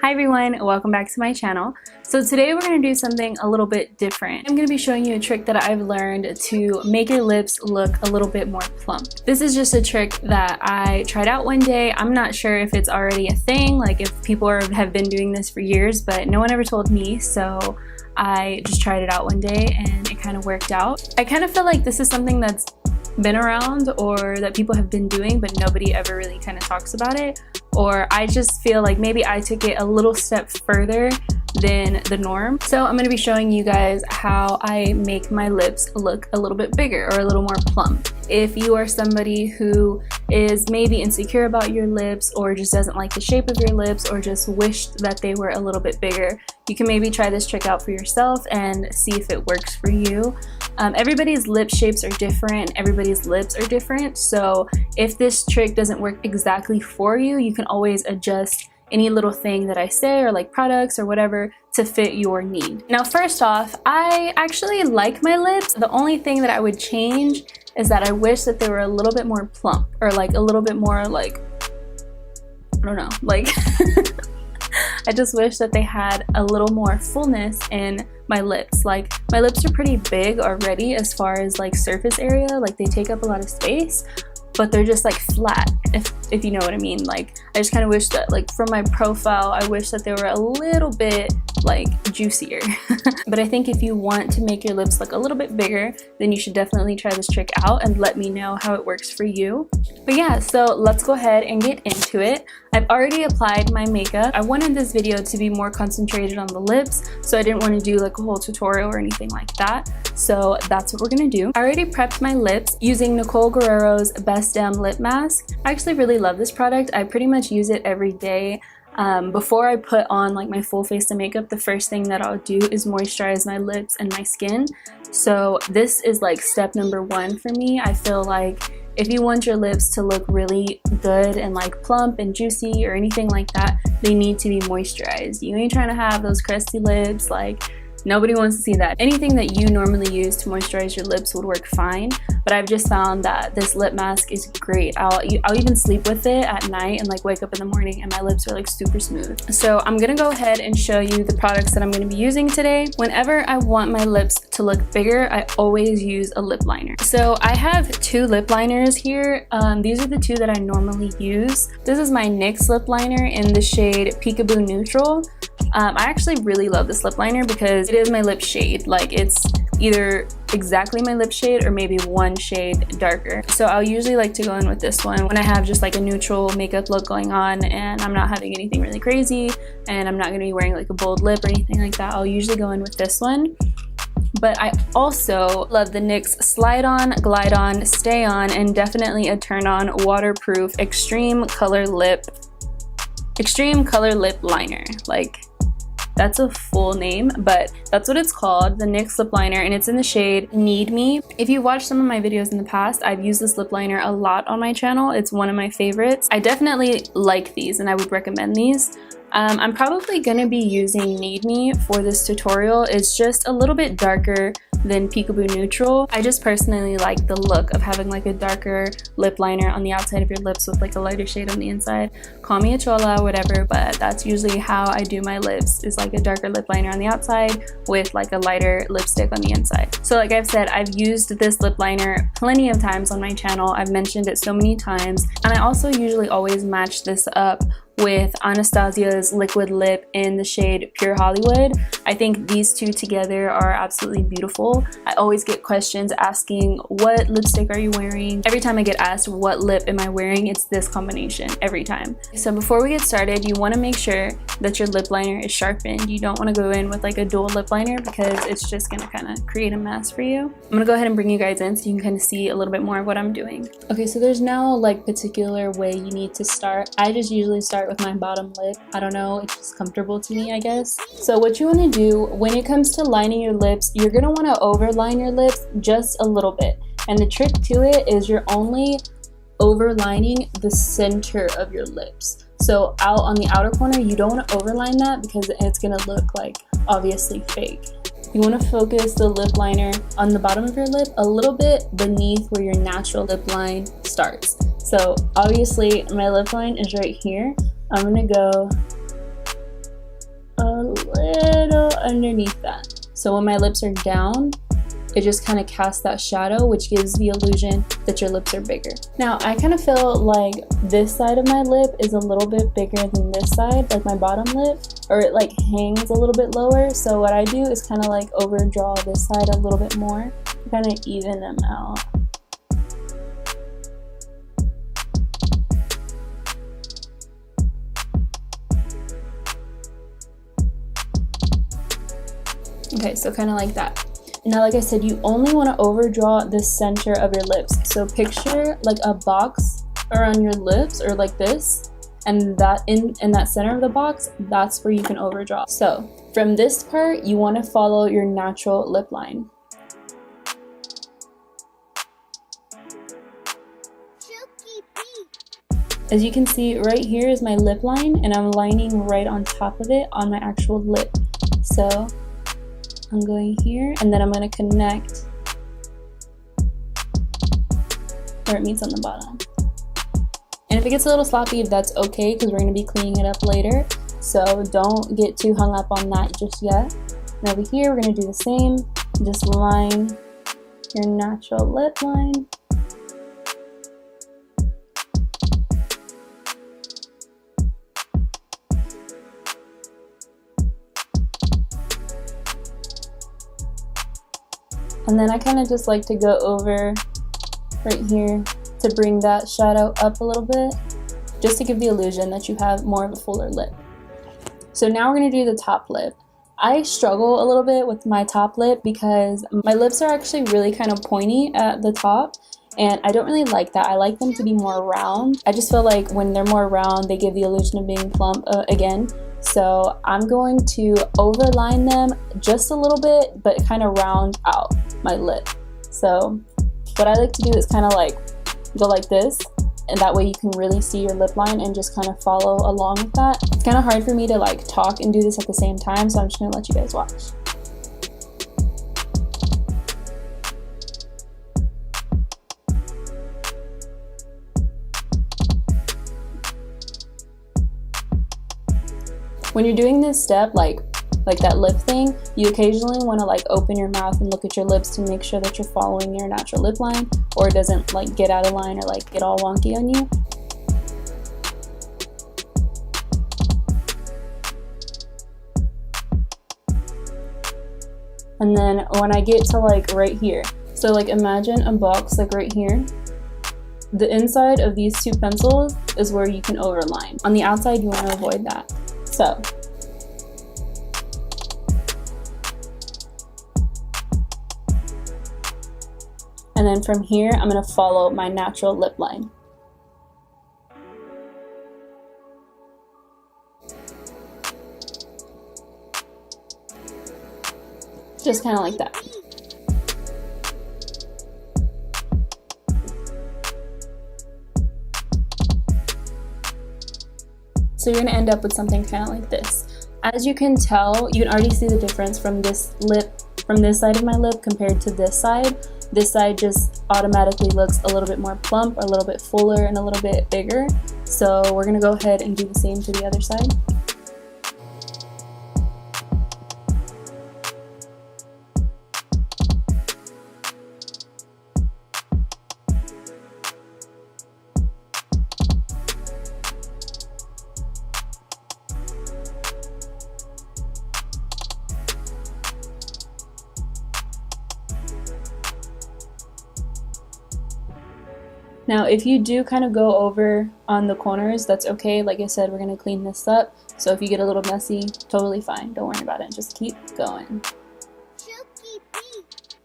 Hi everyone, welcome back to my channel. So today we're going to do something a little bit different. I'm going to be showing you a trick that I've learned to make your lips look a little bit more plump. This is just a trick that I tried out one day. I'm not sure if it's already a thing, like if people have been doing this for years, but no one ever told me, so I just tried it out one day and it kind of worked out. I kind of feel like this is something that's been around or that people have been doing, but nobody ever really kind of talks about it. Or I just feel like maybe I took it a little step further than the norm. So I'm going to be showing you guys how I make my lips look a little bit bigger or a little more plump. If you are somebody who is maybe insecure about your lips or just doesn't like the shape of your lips or just wished that they were a little bit bigger, you can maybe try this trick out for yourself and see if it works for you. Everybody's lip shapes are different, everybody's lips are different, so if this trick doesn't work exactly for you, you can always adjust any little thing that I say or like products or whatever to fit your need. Now first off, I actually like my lips. The only thing that I would change is that I wish that they were a little bit more plump or like a little bit more like, I don't know, like I just wish that they had a little more fullness in my lips. Like my lips are pretty big already as far as like surface area, like they take up a lot of space, but they're just like flat, if you know what I mean. Like I just kind of wish that like from my profile, I wish that they were a little bit like juicier. But I think if you want to make your lips look a little bit bigger, then you should definitely try this trick out and let me know how it works for you. But yeah, so let's go ahead and get into it. I've already applied my makeup. I wanted this video to be more concentrated on the lips, so I didn't want to do like a whole tutorial or anything like that. So that's what we're gonna do. I already prepped my lips using Nicole Guerrero's Best Damn Lip Mask. I actually really love this product. I pretty much use it every day. Before I put on like my full face of makeup, the first thing that I'll do is moisturize my lips and my skin. So this is like step number one for me. I feel like if you want your lips to look really good and like plump and juicy or anything like that, they need to be moisturized. You ain't trying to have those crusty lips, like nobody wants to see that. Anything that you normally use to moisturize your lips would work fine, but I've just found that this lip mask is great. I'll even sleep with it at night and like wake up in the morning and my lips are like super smooth. So I'm gonna go ahead and show you the products that I'm gonna be using today. Whenever I want my lips to look bigger, I always use a lip liner. So I have two lip liners here. These are the two that I normally use. This is my NYX lip liner in the shade Peekaboo Neutral. I actually really love this lip liner because it is my lip shade. Like it's either exactly my lip shade or maybe one shade darker. So I'll usually like to go in with this one when I have just like a neutral makeup look going on and I'm not having anything really crazy and I'm not going to be wearing like a bold lip or anything like that. I'll usually go in with this one. But I also love the NYX Slide On, Glide On, Stay On, and definitely a turn on waterproof Extreme Color Lip Liner. Like that's a full name, but that's what it's called, the NYX lip liner, and it's in the shade Need Me. If you've watched some of my videos in the past, I've used this lip liner a lot on my channel. It's one of my favorites. I definitely like these and I would recommend these. I'm probably gonna be using Need Me for this tutorial. It's just a little bit darker than Peekaboo Neutral. I just personally like the look of having like a darker lip liner on the outside of your lips with like a lighter shade on the inside. Call me a chola, whatever, but that's usually how I do my lips, is like a darker lip liner on the outside with like a lighter lipstick on the inside. So like I've said, I've used this lip liner plenty of times on my channel. I've mentioned it so many times, and I also usually always match this up with Anastasia's liquid lip in the shade Pure Hollywood. I think these two together are absolutely beautiful. I always get questions asking, what lipstick are you wearing? Every time I get asked what lip am I wearing, it's this combination every time. So before we get started, you want to make sure that your lip liner is sharpened. You don't want to go in with like a dual lip liner because it's just going to kind of create a mess for you. I'm going to go ahead and bring you guys in so you can kind of see a little bit more of what I'm doing. Okay, so there's no like particular way you need to start. I just usually start with my bottom lip. I don't know, it's just comfortable to me, I guess. So what you want to do when it comes to lining your lips, you're going to want to overline your lips just a little bit. And the trick to it is you're only overlining the center of your lips. So out on the outer corner, you don't want to overline that because it's going to look like obviously fake. You want to focus the lip liner on the bottom of your lip a little bit beneath where your natural lip line starts. So obviously my lip line is right here. I'm gonna go little underneath that. So when my lips are down, it just kind of casts that shadow, which gives the illusion that your lips are bigger. Now, I kind of feel like this side of my lip is a little bit bigger than this side, like my bottom lip, or it like hangs a little bit lower. So what I do is kind of like overdraw this side a little bit more, kind of even them out. Okay, so kind of like that. Now, like I said, you only want to overdraw the center of your lips. So picture like a box around your lips, or like this, and that in that center of the box, that's where you can overdraw. So from this part, you want to follow your natural lip line. Chuki Beats. As you can see, right here is my lip line, and I'm lining right on top of it on my actual lip. So I'm going here, and then I'm going to connect where it meets on the bottom. And if it gets a little sloppy, that's okay, because we're going to be cleaning it up later. So don't get too hung up on that just yet. And over here, we're going to do the same. Just line your natural lip line. And then I kind of just like to go over right here to bring that shadow up a little bit, just to give the illusion that you have more of a fuller lip. So now we're going to do the top lip. I struggle a little bit with my top lip because my lips are actually really kind of pointy at the top, and I don't really like that. I like them to be more round. I just feel like when they're more round, they give the illusion of being plump again. So I'm going to overline them just a little bit, but kind of round out my lip. So what I like to do is kind of like go like this, and that way you can really see your lip line and just kind of follow along with that. It's kind of hard for me to like talk and do this at the same time, so I'm just gonna let you guys watch. When you're doing this step, like that lip thing, you occasionally want to like open your mouth and look at your lips to make sure that you're following your natural lip line, or it doesn't like get out of line or like get all wonky on you. And then when I get to like right here, so like imagine a box like right here. The inside of these two pencils is where you can overline. On the outside, you want to avoid that. So and then from here, I'm going to follow my natural lip line. Just kind of like that. So you're going to end up with something kind of like this. As you can tell, you can already see the difference from this side of my lip compared to this side. This side just automatically looks a little bit more plump, or a little bit fuller, and a little bit bigger. So we're going to go ahead and do the same to the other side. Now, if you do kind of go over on the corners, that's okay. Like I said, we're going to clean this up. So if you get a little messy, totally fine. Don't worry about it. Just keep going. Chuki Beats.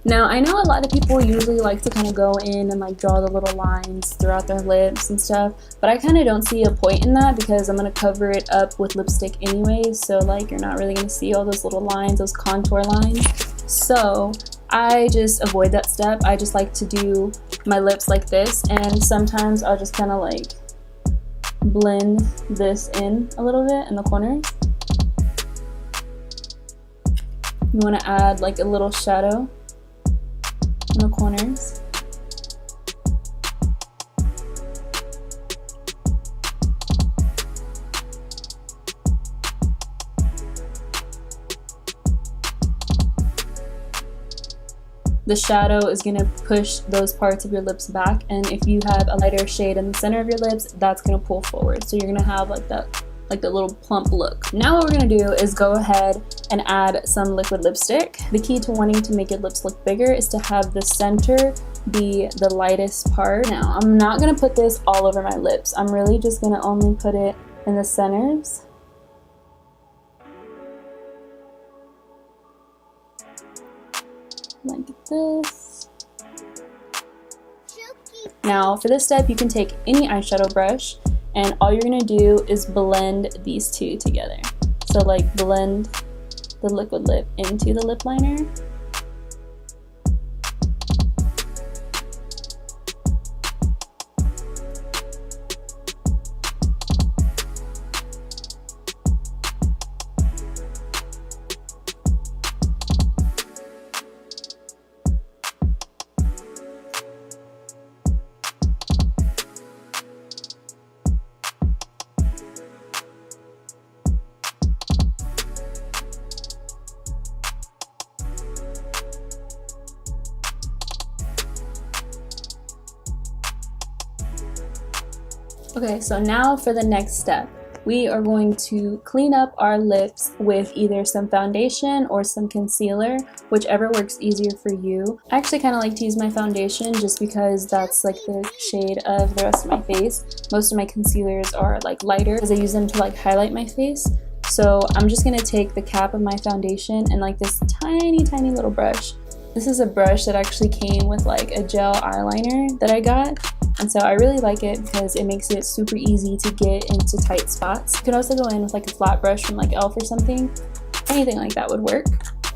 Now, I know a lot of people usually like to kind of go in and like draw the little lines throughout their lips and stuff, but I kind of don't see a point in that because I'm going to cover it up with lipstick anyways. So like you're not really going to see all those little lines, those contour lines. So I just avoid that step. I just like to do my lips like this, and sometimes I'll just kind of like blend this in a little bit in the corners. You want to add like a little shadow in the corners. the shadow is gonna push those parts of your lips back, and if you have a lighter shade in the center of your lips, that's gonna pull forward. So you're gonna have like the little plump look. Now what we're gonna do is go ahead and add some liquid lipstick. The key to wanting to make your lips look bigger is to have the center be the lightest part. Now, I'm not gonna put this all over my lips. I'm really just gonna only put it in the centers. Like this. Now, for this step, you can take any eyeshadow brush, and all you're gonna do is blend these two together. So like blend the liquid lip into the lip liner. Okay, so now for the next step, we are going to clean up our lips with either some foundation or some concealer, whichever works easier for you. I actually kind of like to use my foundation just because that's like the shade of the rest of my face. Most of my concealers are like lighter because I use them to like highlight my face. So I'm just gonna take the cap of my foundation and like this tiny little brush. This is a brush that actually came with like a gel eyeliner that I got. And so I really like it because it makes it super easy to get into tight spots. You could also go in with like a flat brush from like e.l.f. or something. Anything like that would work.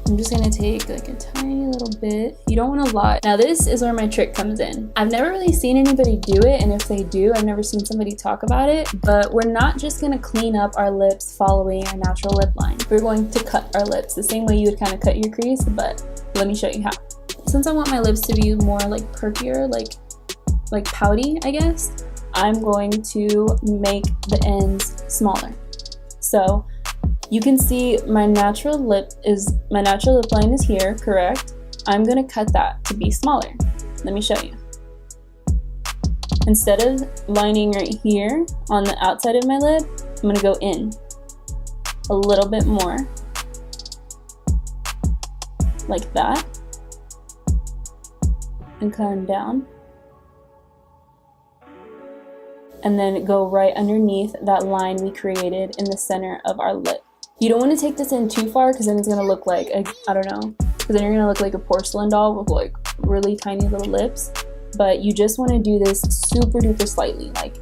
I'm just gonna take like a tiny little bit. You don't want a lot. Now this is where my trick comes in. I've never really seen anybody do it, and if they do, I've never seen somebody talk about it. But we're not just gonna clean up our lips following our natural lip line. We're going to cut our lips the same way you would kind of cut your crease, but let me show you how. Since I want my lips to be more like perkier, like pouty, I guess, I'm going to make the ends smaller. So you can see my natural lip line is here, correct? I'm gonna cut that to be smaller. Let me show you. Instead of lining right here on the outside of my lip, I'm gonna go in a little bit more, like that, and come down. And then go right underneath that line we created in the center of our lip. You don't want to take this in too far because then it's gonna look like, I don't know, because then you're gonna look like a porcelain doll with like really tiny little lips. But you just want to do this super duper slightly, like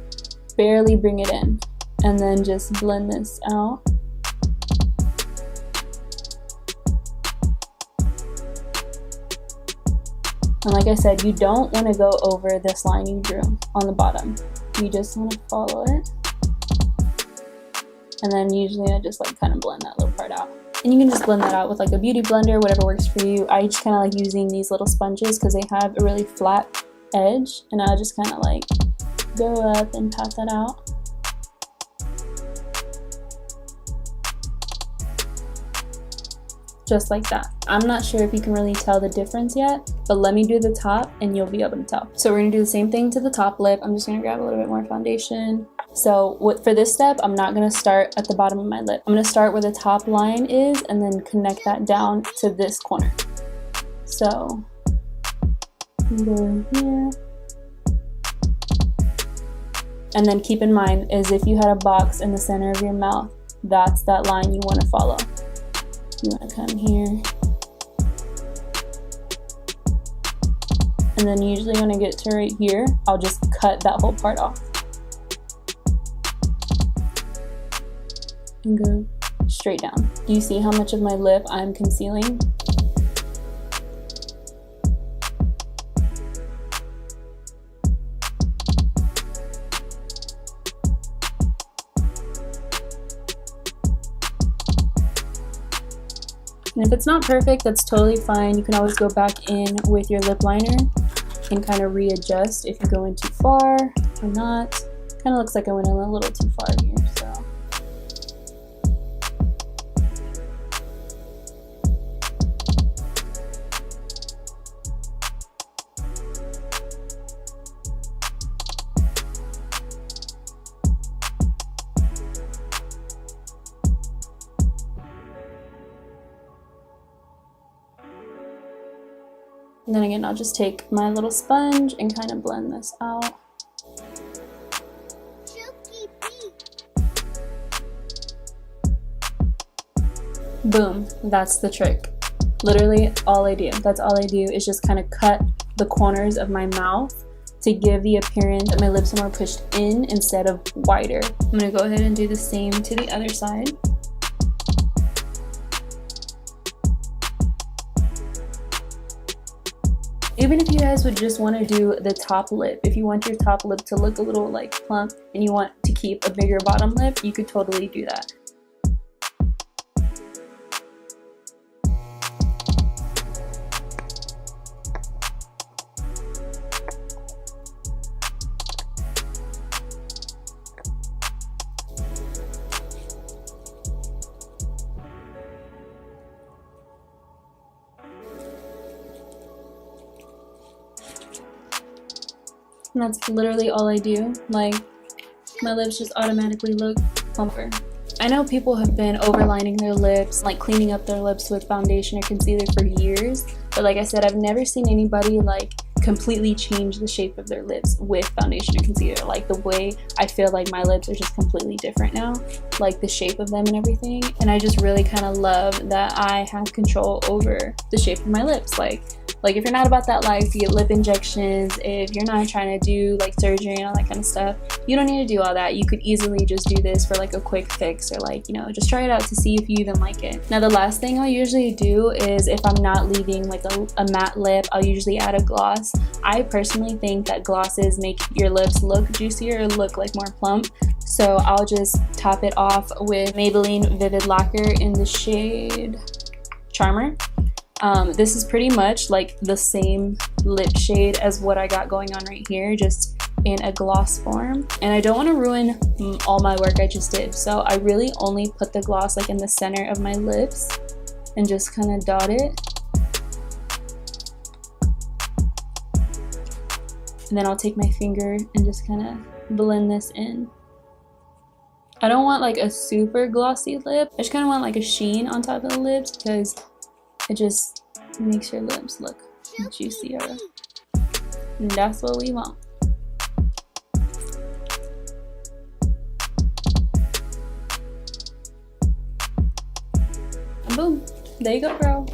barely bring it in, and then just blend this out. And like I said, you don't want to go over this line you drew on the bottom. You just want to follow it. And then usually I just like kind of blend that little part out. And you can just blend that out with like a beauty blender, whatever works for you. I just kind of like using these little sponges because they have a really flat edge. And I just kind of like go up and pat that out. Just like that. I'm not sure if you can really tell the difference yet, but let me do the top and you'll be able to tell. So we're gonna do the same thing to the top lip. I'm just gonna grab a little bit more foundation. So for this step, I'm not gonna start at the bottom of my lip. I'm gonna start where the top line is and then connect that down to this corner. So go here. And then keep in mind, as if you had a box in the center of your mouth, that's that line you wanna follow. You want to come here, and then usually when I get to right here, I'll just cut that whole part off and go straight down. Do you see how much of my lip I'm concealing? And if it's not perfect, that's totally fine. You can always go back in with your lip liner and kind of readjust if you go in too far or not. Kind of looks like I went in a little too far here, so. And then again, I'll just take my little sponge and kind of blend this out. Chuki Beats. Boom, that's the trick. Literally all I do. That's all I do is just kind of cut the corners of my mouth to give the appearance that my lips are more pushed in instead of wider. I'm gonna go ahead and do the same to the other side. Even if you guys would just want to do the top lip, if you want your top lip to look a little like plump and you want to keep a bigger bottom lip, you could totally do that. And that's literally all I do. Like, my lips just automatically look plumper. I know people have been overlining their lips, like cleaning up their lips with foundation or concealer for years, but like I said, I've never seen anybody like completely change the shape of their lips with foundation or concealer. Like, the way I feel like my lips are just completely different now, like the shape of them and everything. And I just really kind of love that I have control over the shape of my lips. Like if you're not about that life, you get lip injections, if you're not trying to do like surgery and all that kind of stuff, you don't need to do all that. You could easily just do this for like a quick fix, or like, you know, just try it out to see if you even like it. Now the last thing I'll usually do is, if I'm not leaving like a matte lip, I'll usually add a gloss. I personally think that glosses make your lips look juicier or look like more plump. So I'll just top it off with Maybelline Vivid Lacquure in the shade Charmer. This is pretty much like the same lip shade as what I got going on right here, just in a gloss form. And I don't want to ruin all my work I just did, so I really only put the gloss like in the center of my lips and just kind of dot it. And then I'll take my finger and just kind of blend this in. I don't want like a super glossy lip. I just kind of want like a sheen on top of the lips, because it just makes your lips look juicier. And that's what we want. And boom, there you go, girl.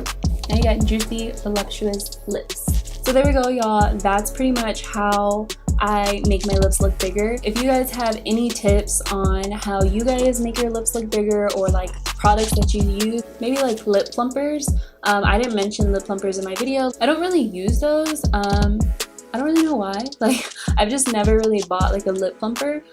Now you got juicy, voluptuous lips. So there we go, y'all. That's pretty much how I make my lips look bigger. If you guys have any tips on how you guys make your lips look bigger, or like products that you use, maybe like lip plumpers. I didn't mention lip plumpers in my video. I don't really use those. I don't really know why. Like, I've just never really bought like a lip plumper.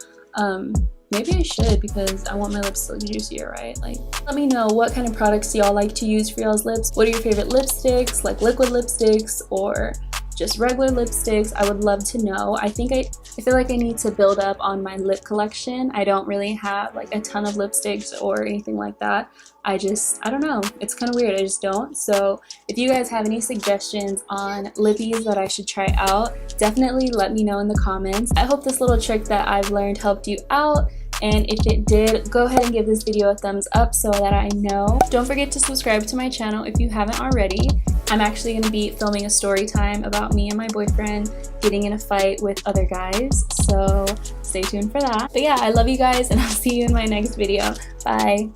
Maybe I should, because I want my lips to look juicier, right? Like, let me know what kind of products y'all like to use for y'all's lips. What are your favorite lipsticks, like liquid lipsticks or just regular lipsticks? I would love to know. I feel like I need to build up on my lip collection. I don't really have like a ton of lipsticks or anything like that. I don't know. It's kind of weird. I just don't. So if you guys have any suggestions on lippies that I should try out, definitely let me know in the comments. I hope this little trick that I've learned helped you out. And if it did, go ahead and give this video a thumbs up so that I know. Don't forget to subscribe to my channel if you haven't already. I'm actually going to be filming a story time about me and my boyfriend getting in a fight with other guys. So stay tuned for that. But yeah, I love you guys, and I'll see you in my next video. Bye.